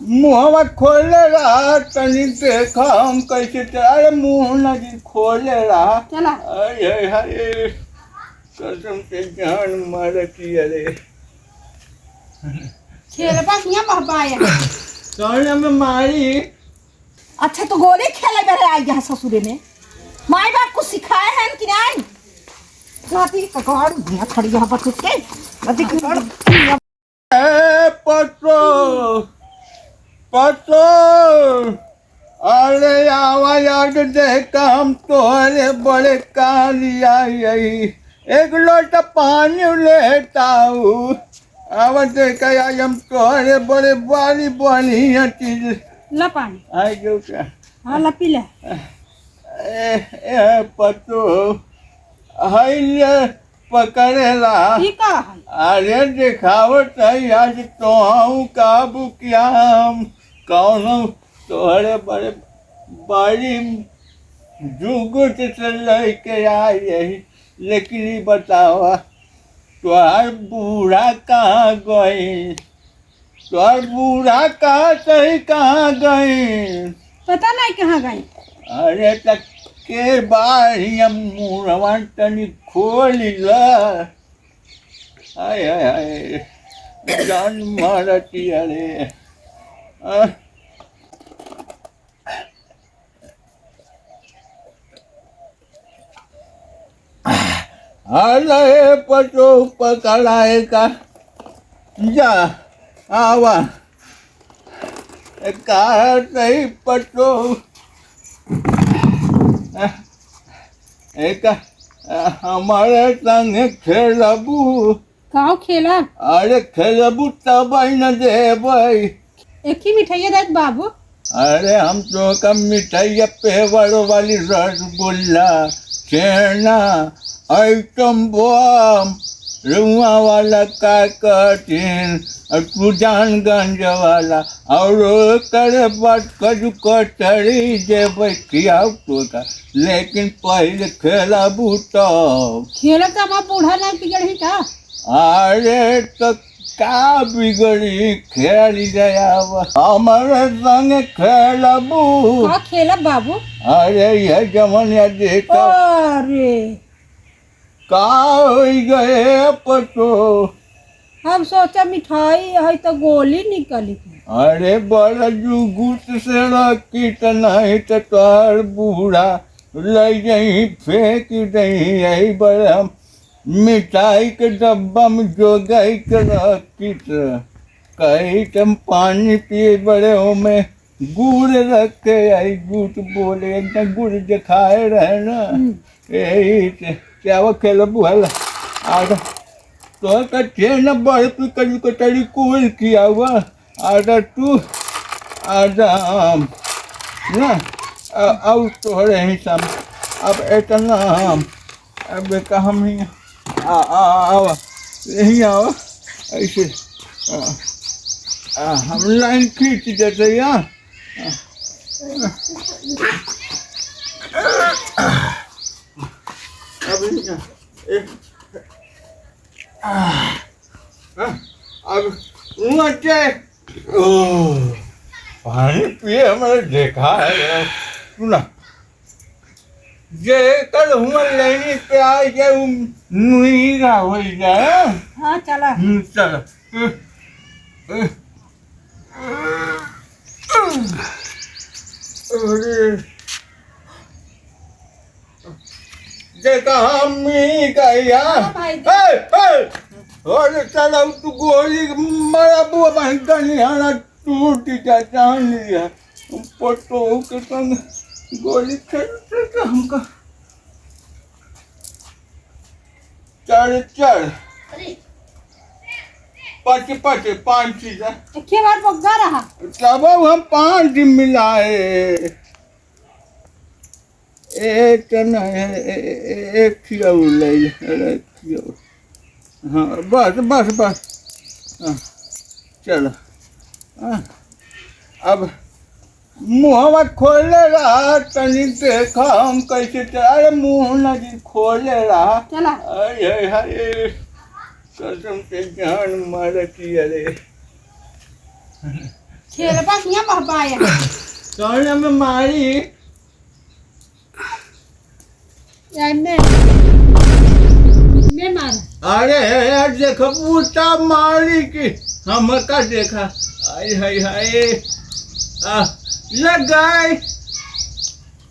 मुहवा खोले रहा तनी देखा हम कैसे अरे मुंह नहीं खोले रहा। चला अरे अरे कसम से जान मार की अरे खेल पास यहाँ बाया सोने में मारी। अच्छा तो गोली खेले मेरे आई यहाँ ससुरे में माई बाप को सिखाए हैं कि नहीं जाती कगाड़ यहाँ खड़ी यहाँ पर के जाती कगाड़ ए पतो पतो अरे आवाज आके देखा हम तोहरे बड़े कालिया यही एक लोटा पानी लेता हूँ। आवाज देखा आज हम तोहरे बड़े बारी बढ़िया चीज ला पानी आई जो क्या हाँ ला पी ले ए पतो है पकड़ेला ठीक है अरे दिखावत है आज तो हूँ काबू किया हम कौन तोहरे बड़े बड़ी जुगुत से लेके आई यही लेकिन ये बतावा तोहर बूढ़ा कहाँ गई तोहर बूढ़ा कहाँ सही कहाँ गई पता नहीं कहाँ गई अरे तक के बार हम मुरवा तनी खोल ला हाय हाय हाय जान मारती अरे अरे पटो पकड़ाए का जा आवा कहा नहीं पटो एक हमारे संग खेलबू गाँव खेला अरे खेलबू तब न देबै एक ही मिठाई दे बाबू अरे हम तो कम मिठाई पेवर वाली रसगुल्ला छेना आइटम बम रुआ वाला का कठिन और सुजानगंज वाला और करे बात कजू कचड़ी जेबै खियाऊ तो का लेकिन पहले खेलबू तब खेला तो हमारा बूढ़ा नहीं बिगड़ी का अरे तो का बिगड़ी खेल गया हमारे संग खेलबू का खेला बाबू अरे ये जमनिया देखा अरे का हो गए पतो हम सोचा मिठाई है तो गोली निकली अरे बड़ा जुगुत से रखी तो नहीं तो तोहर बूढ़ा ले जाई फेंक दही यही बड़ा मिठाई के डब्बा में जो गई के रखी तो कहीं तुम पानी पिए बड़े हो में गुड़ रखे आई गुड़ बोले एकदम गुड़ दिखाए रहे ना यही से क्या वो खेलो बुहला आधा तो कच्चे न बड़े तू कभी कटरी कुल किया हुआ आधा तू आधा ना अब तोहरे ही सब अब इतना हम अब कहाँ ही आओ यहीं आओ ऐसे हम लाइन खींच देते यहाँ अब पानी पिए हमारे देखा है सुना जे कल हुआ लेने पे आ जाए नुईरा हो जाए हाँ चला चल देखा हम ही गया और चला तू गोली मरा बुआ बहन निहारा टूट जा जान लिया पटो के संग गोली खेलते हमका चढ़ चढ़ पच पच 5 चीज क्या बार पका रहा तब हम 5 दिन मिलाए एक खियाऊ ले खियाऊ हाँ बस बस बस हाँ चलो हाँ अब मुहवा खोले रहा तनी देखा हम कैसे अरे मुंह नहीं खोले रहा चला अरे अरे कसम से जान मार की अरे खेलबा किया महबाया कौन में मारी याने मैं मार अरे यार देखो बूटा मारी की हम का देखा हाय हाय हाय लग गई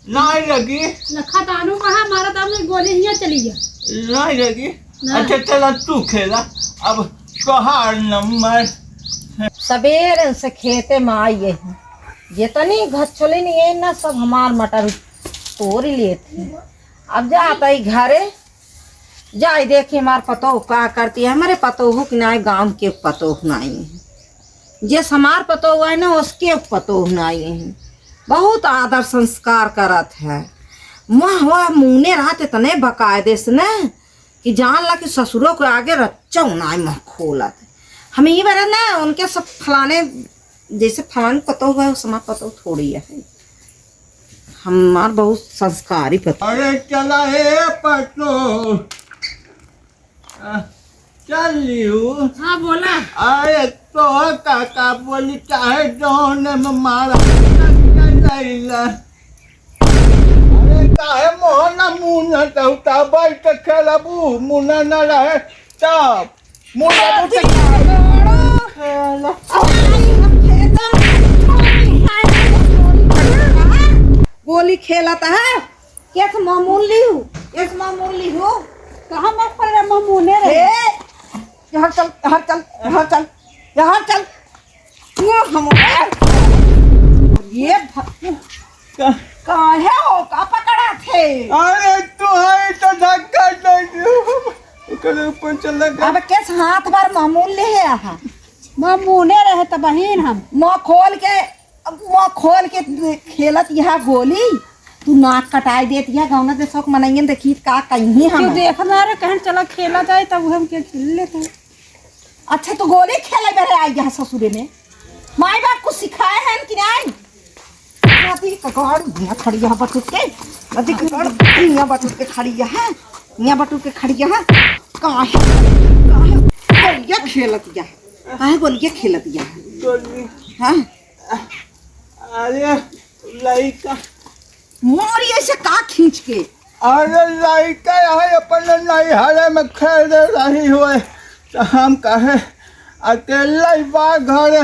नहीं लगी लखा दानू कहा मारा दाम में गोली ही चली गया नहीं लगी ना। अच्छा चला तू खेला अब कहार नंबर सबेरे से खेते में आइए हैं जितनी घचोली नहीं है ना सब हमार मटर तोड़ ही लिए थे। अब जाता ही घरे जाए देखिए हमार पतोह क्या करती है। हमारे पतोह की ना गांव के पतोह नहीं है, जिस हमार पतोह है ना उसके पतोह नहीं है। बहुत आदर संस्कार करत है। वह मुँहने रहते तने बकायदे से न कि जान ला कि ससुरों के आगे रच्चा ना मुँह खोलत। हम ये बार ना उनके सब फलाने जैसे फलाने पतोह हुआ उस हमार पतोह थोड़ी है। हमार बहुत संस्कारी पतोह। अरे चला हे पतो चलियो हाँ बोला अरे तो काका बोली चाहे जौन में मारा लैला अरे काहे मोहना मुना तौता बैठ खेलबू मुना न रहे तब मुना तो खेला गोली खेलता है कैस मामूली हूँ कैस मामूली हूँ कहाँ मैं पर मुने रे यहाँ चल यहाँ चल यहाँ चल यहाँ चल ये हम ये काहे हो का पकड़ा थे। अरे तू है तो धक्का दे दियो ओकरे ऊपर चला गया अब कैस हाथ बार मामूली है यहाँ मुने रहे तो बहन हम मुँह खोल के खेलत यहाँ गोली तू नाक कटाई देती है गाँव दे शौक मनाइए देखी का कहीं हम क्यों देखना रे कहीं चला खेला जाए तब हम क्या खेल लेते हैं। अच्छा तो गोली खेले मेरे आई यहाँ ससुरे में माई बाप कुछ सिखाए हैं कि नहीं। नदी कगाड़ यहाँ खड़ी यहाँ बटुक के नदी कगाड़ यहाँ बटुक के खड़ी है यहाँ बटुक के खड़ी है काहे गोलियाँ खेलत या काहे गोलियाँ खेलत या हाँ अरे लड़का मोरी ऐसे का खींच के अरे लड़का है अपने नैहरे में खेल रही हुए तो हम कहे अकेला बा घर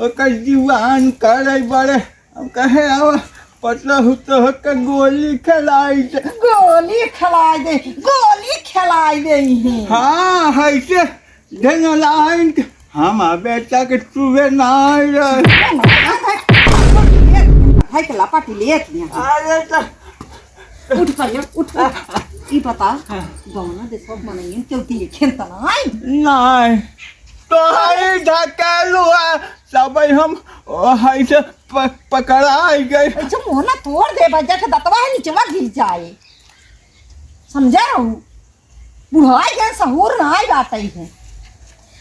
ओकर जीवान करे बड़े हम कहे अब पतला तो के गोली खिलाई दे गोली खिलाई दे हाँ ऐसे ढंग लाइन हम बेटा के चुवे नहीं रहे है के लापाटी ले अरे तो उठ पर उठ ई बता गौना दे सब मनाइए क्यों दिए खेलता नहीं तो है ढकेलू है सब हम ऐसे पकड़ाई गए अच्छा मोहना तोड़ दे बजा के दतवा है नीचे गिर जाए समझा रहूं बुढ़ाई गए सहूर ना आई बात है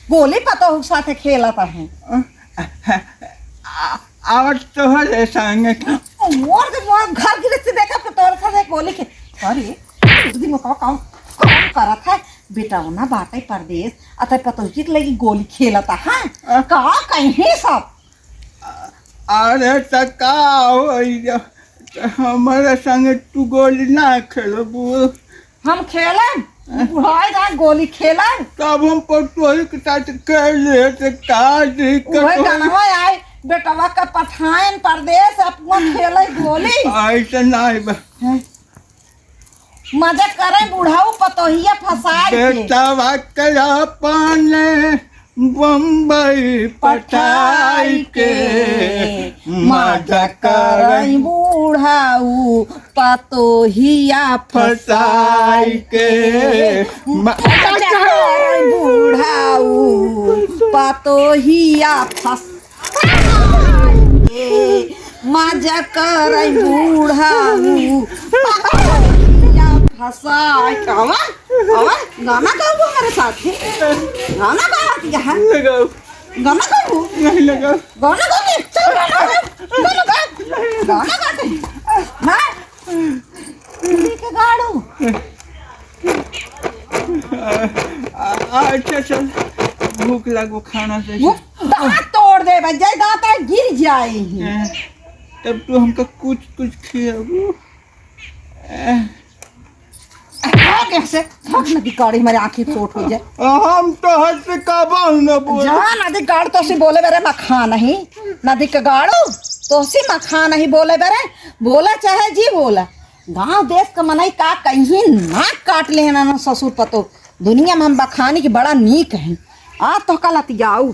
गोली पता हो साथ खेलता है आवाज तो है संगे मोर के मोर घर गिर से देखा तो तोड़ साथ गोली के अरे दिन में काम करत है बेटा ना बाटे परदेश अतः पतोहित लगी गोली खेलता है का कहीं सब अरे तका हमारे संगे तू गोली ना खेलबू हम खेलन बुढ़ाई जा गोली खेलन तब हम पटोही के साथ खेले तो का वही दिक्कत गाना आए बेटवा का पठान परदेश अपना खेले गोली ऐसे नहीं मजा करे बुढ़ाऊ पतोहिया फसाई के बेटा वाकया पाने बम्बई पटाई के मजा करे बुढ़ाऊ पतोहिया फसाई के मजा करे बुढ़ाऊ पतोहिया फसाई के मजा करे बुढ़ाऊ हसाई कावा कावा गाना गाओ हमारे साथ है गाना गाओ यहाँ लगाओ गाना गाओ नहीं लगाओ गाना गाओ चल गाना गाते हाँ के गाड़ो अच्छा चल भूख लगो खाना से वो दांत तोड़ दे बच जाए दांत और गिर जाए। तब तो हमका कुछ कुछ खियाबू। कैसे नदी गाड़ी मेरे आँखी चोट हो जाए। हम तो हद से काबा न बोल। जहाँ नदी गाड़ तो सी बोले बेरे मखा नहीं नदी के गाड़ो तो सी मखा नहीं बोले बेरे बोला चाहे जी बोला। गांव देश का मनई का कहीं नाक काट ले ना ससुर पतो दुनिया में हम बखानी की बड़ा नीक है। आ तो कल जाऊ